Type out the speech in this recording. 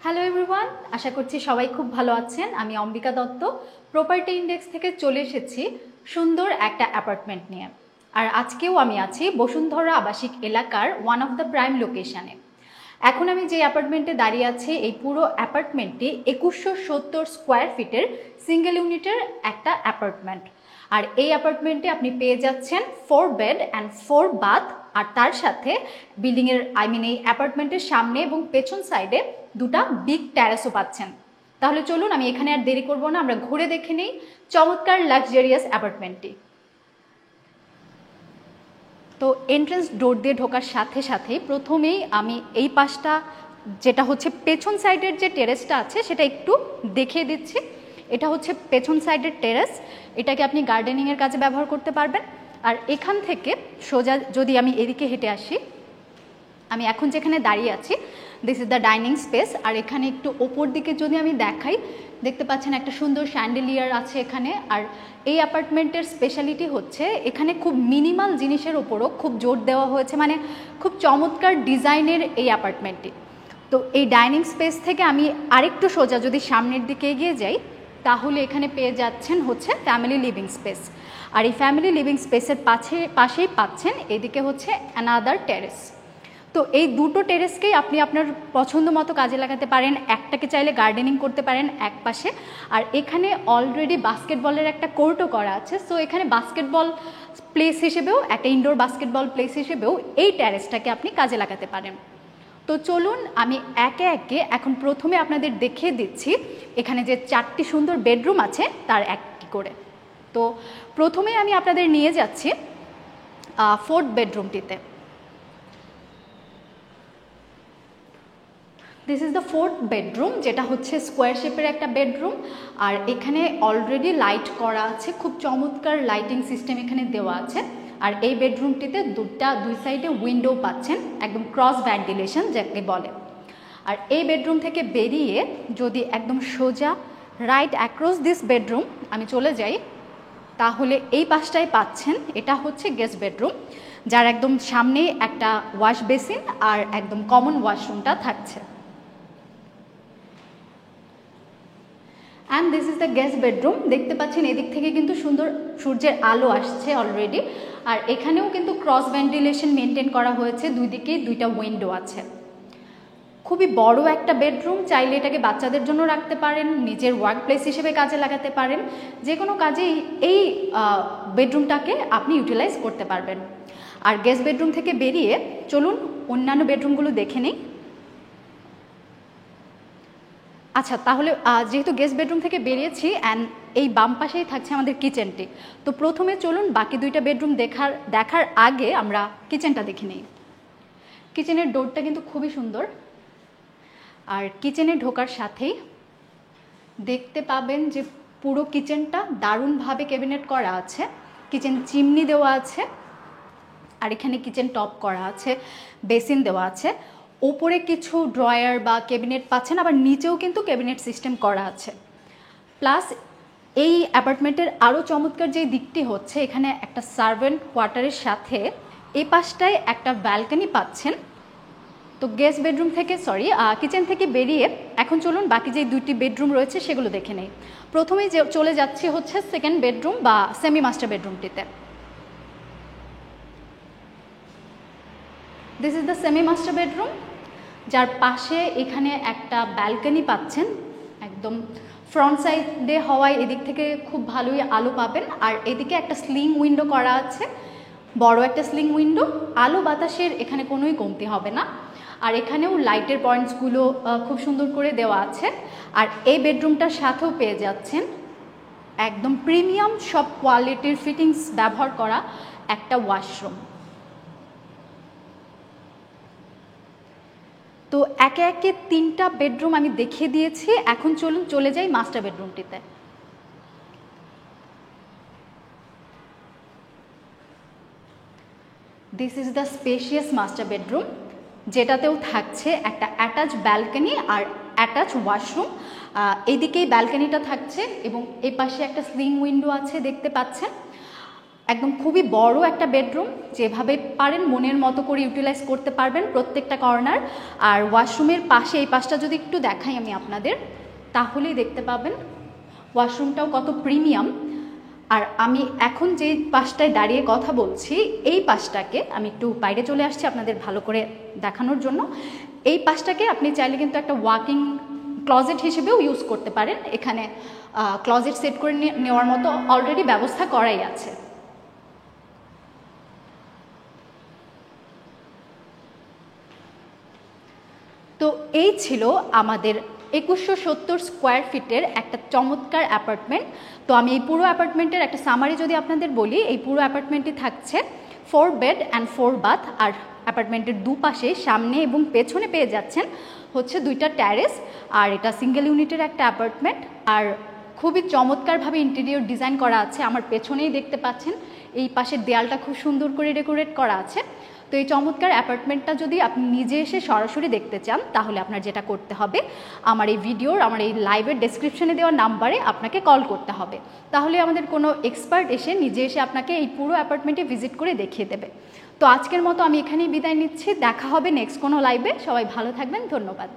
Hello everyone, আশা করছি সবাই খুব ভালো আছেন। আমি অম্বিকা দত্ত প্রপার্টি ইন্ডেক্স থেকে চলে এসেছি সুন্দর একটা অ্যাপার্টমেন্ট নিয়ে। আর আজকেও আমি আছি বসুন্ধরা আবাসিক এলাকার ওয়ান অফ দ্য প্রাইম লোকেশানে। এখন আমি যে অ্যাপার্টমেন্টে দাঁড়িয়ে আছি, এই পুরো অ্যাপার্টমেন্টটি 2170 স্কোয়ার ফিটের সিঙ্গেল ইউনিটের একটা অ্যাপার্টমেন্ট। আর এই অ্যাপার্টমেন্টে আপনি পেয়ে যাচ্ছেন 4 বেড অ্যান্ড 4 বাথ। আর তার সাথে বিল্ডিংয়ের এই অ্যাপার্টমেন্টের সামনে এবং পেছন সাইডে দুটা বিগ ট্যারেসও পাচ্ছেন। তাহলে চলুন, আমি এখানে আর দেরি করব না, আমরা ঘুরে দেখে নিই চমৎকার লাক্সারিয়াস অ্যাপার্টমেন্টটি। তো এন্ট্রেন্স ডোর দিয়ে ঢোকার সাথে সাথেই প্রথমেই আমি এই পাশটা, যেটা হচ্ছে পেছন সাইডের যে টেরেসটা আছে, সেটা একটু দেখিয়ে দিচ্ছি। এটা হচ্ছে পেছন সাইডের টেরেস। এটাকে আপনি গার্ডেনিংয়ের কাজে ব্যবহার করতে পারবেন। আর এখান থেকে সোজা যদি আমি এদিকে হেঁটে আসি, আমি এখন যেখানে দাঁড়িয়ে আছি, this is the dining space. আর এখানে একটু ওপর দিকে যদি আমি দেখাই, দেখতে পাচ্ছেন একটা সুন্দর শ্যান্ডেলিয়ার আছে এখানে। আর এই অ্যাপার্টমেন্টের স্পেশালিটি হচ্ছে এখানে খুব মিনিমাল জিনিসের ওপরও খুব জোর দেওয়া হয়েছে, মানে খুব চমৎকার ডিজাইনের এই অ্যাপার্টমেন্টটি। তো এই ডাইনিং স্পেস থেকে আমি আরেকটু সোজা যদি সামনের দিকে এগিয়ে যাই, তাহলে এখানে পেয়ে যাচ্ছেন হচ্ছে ফ্যামিলি লিভিং স্পেস। আর এই ফ্যামিলি লিভিং স্পেসের পাশেই পাচ্ছেন এদিকে হচ্ছে অ্যানাদার টেরেস। তো এই দুটো টেরেসকেই আপনি আপনার পছন্দ মতো কাজে লাগাতে পারেন। একটাকে চাইলে গার্ডেনিং করতে পারেন এক পাশে। আর এখানে অলরেডি বাস্কেটবলের একটা কোর্টও করা আছে। সো এখানে বাস্কেটবল প্লেস হিসেবেও, একটা ইনডোর বাস্কেটবল প্লেস হিসেবেও এই টেরেসটাকে আপনি কাজে লাগাতে পারেন। তো চলুন, আমি একে একে এখন প্রথমে আপনাদের দেখিয়ে দিচ্ছি এখানে যে 4টি সুন্দর বেডরুম আছে তার একটি করে। তো প্রথমে আমি আপনাদের নিয়ে যাচ্ছি 4th বেডরুমটিতে। This is the 4th bedroom, যেটা হচ্ছে স্কোয়ার শেপের একটা বেডরুম। আর এখানে অলরেডি লাইট করা আছে, খুব চমৎকার লাইটিং সিস্টেম এখানে দেওয়া আছে। আর এই বেডরুমটিতে দুই সাইডে উইন্ডো পাচ্ছেন, একদম ক্রস ভেন্টিলেশন যাকে বলে। আর এই বেডরুম থেকে বেরিয়ে যদি একদম সোজা রাইট অ্যাক্রস দিস বেডরুম আমি চলে যাই, তাহলে এই পাশটায় পাচ্ছেন, এটা হচ্ছে গেস্ট বেডরুম, যার একদম সামনেই একটা ওয়াশ বেসিন আর একদম কমন ওয়াশরুমটা থাকছে। And this is the guest bedroom. দেখতে পাচ্ছেন এদিক থেকে কিন্তু সুন্দর সূর্যের আলো আসছে অলরেডি। আর এখানেও কিন্তু ক্রস ভেন্টিলেশন মেনটেন করা হয়েছে, দুই দিকেই দুইটা উইন্ডো আছে। খুবই বড় একটা বেডরুম, চাইলে এটাকে বাচ্চাদের জন্য রাখতে পারেন, নিজের ওয়ার্ক প্লেস হিসেবে কাজে লাগাতে পারেন। যে কোনো কাজেই এই বেডরুমটাকে আপনি ইউটিলাইজ করতে পারবেন। আর গেস্ট বেডরুম থেকে বেরিয়ে চলুন অন্যান্য বেডরুমগুলো দেখে নিই। আচ্ছা, তাহলে যেহেতু গেস্ট বেডরুম থেকে বেরিয়েছি, অ্যান্ড এই বাম পাশেই থাকছে আমাদের কিচেনটি, তো প্রথমে চলুন বাকি দুইটা বেডরুম দেখার আগে আমরা কিচেনটা দেখে নিই। কিচেনের ডোরটা কিন্তু খুবই সুন্দর। আর কিচেনে ঢোকার সাথেই দেখতে পাবেন যে পুরো কিচেনটা দারুণভাবে ক্যাবিনেট করা আছে, কিচেন চিমনি দেওয়া আছে। আর এখানে কিচেন টপ করা আছে, বেসিন দেওয়া আছে, ওপরে কিছু ড্রয়ার বা ক্যাবিনেট পাচ্ছেন, আবার নিচেও কিন্তু ক্যাবিনেট সিস্টেম করা আছে। প্লাস এই অ্যাপার্টমেন্টের আরও চমৎকার যে দিকটি হচ্ছে, এখানে একটা সার্ভেন্ট কোয়ার্টারের সাথে এই পাশটায় একটা ব্যালকনি পাচ্ছেন। তো গেস্ট বেডরুম থেকে কিচেন থেকে বেরিয়ে এখন চলুন বাকি যে দুইটি বেডরুম রয়েছে সেগুলো দেখে নেই। প্রথমেই চলে যাচ্ছি হচ্ছে 2nd বেডরুম বা সেমি মাস্টার বেডরুমটিতে। This is the semi master bedroom, যার পাশে এখানে একটা ব্যালকনি পাচ্ছেন। একদম ফ্রন্ট সাইডে হওয়ায় এদিক থেকে খুব ভালোই আলো পাবেন। আর এদিকে একটা স্লিং উইন্ডো করা আছে, বড় একটা স্লিং উইন্ডো, আলো বাতাসের এখানে কোনোই কমতি হবে না। আর এখানেও লাইটের পয়েন্টসগুলো খুব সুন্দর করে দেওয়া আছে। আর এই বেডরুমটার সাথেও পেয়ে যাচ্ছেন একদম প্রিমিয়াম সব কোয়ালিটির ফিটিংস ব্যবহার করা একটা ওয়াশরুম। তো একে একে 3টা বেডরুম আমি দেখিয়ে দিয়েছি, এখন চলুন চলে যাই মাস্টার বেডরুমটিতে। This is the spacious master bedroom, যেটাতেও থাকছে একটা অ্যাটাচ ব্যালকনি আর অ্যাটাচ ওয়াশরুম। এইদিকেই ব্যালকনিটা থাকছে এবং এই পাশে একটা স্লিং উইন্ডো আছে দেখতে পাচ্ছেন। একদম খুবই বড় একটা বেডরুম, যেভাবে পারেন মনের মতো করে ইউটিলাইজ করতে পারবেন প্রত্যেকটা কর্নার। আর ওয়াশরুমের পাশে এই পাশটা যদি একটু দেখাই আমি আপনাদের, তাহলেই দেখতে পাবেন ওয়াশরুমটাও কত প্রিমিয়াম। আর আমি এখন যে পাশটায় দাঁড়িয়ে কথা বলছি, এই পাশটাকে আমি একটু বাইরে চলে আসছি আপনাদের ভালো করে দেখানোর জন্য। এই পাশটাকে আপনি চাইলে কিন্তু একটা ওয়াকিং ক্লজেট হিসেবেও ইউজ করতে পারেন। এখানে ক্লজেট সেট করে নেওয়ার মতো অলরেডি ব্যবস্থা করাই আছে। তো এই ছিল আমাদের 2170 স্কোয়ার ফিটের একটা চমৎকার অ্যাপার্টমেন্ট। তো আমি এই পুরো অ্যাপার্টমেন্টের একটা সামারি যদি আপনাদের বলি, এই পুরো অ্যাপার্টমেন্টটি থাকছে 4 বেড অ্যান্ড 4 বাথ। আর অ্যাপার্টমেন্টের দুপাশে সামনে এবং পেছনে পেয়ে যাচ্ছেন হচ্ছে 2টা ট্যারেস। আর এটা সিঙ্গেল ইউনিটের একটা অ্যাপার্টমেন্ট, আর খুবই চমৎকারভাবে ইন্টেরিয়র ডিজাইন করা আছে। আমার পেছনেই দেখতে পাচ্ছেন এই পাশের দেয়ালটা খুব সুন্দর করে ডেকোরেট করা আছে। তো এই চমৎকার অ্যাপার্টমেন্টটা যদি আপনি নিজে এসে সরাসরি দেখতে চান, তাহলে আপনার যেটা করতে হবে, আমার এই লাইভের ডেসক্রিপশনে দেওয়া নাম্বারে আপনাকে কল করতে হবে। তাহলে আমাদের কোনো এক্সপার্ট এসে নিজে এসে আপনাকে এই পুরো অ্যাপার্টমেন্টে ভিজিট করে দেখিয়ে দেবে। তো আজকের মতো আমি এখানেই বিদায় নিচ্ছি, দেখা হবে নেক্সট কোনো লাইভে। সবাই ভালো থাকবেন, ধন্যবাদ।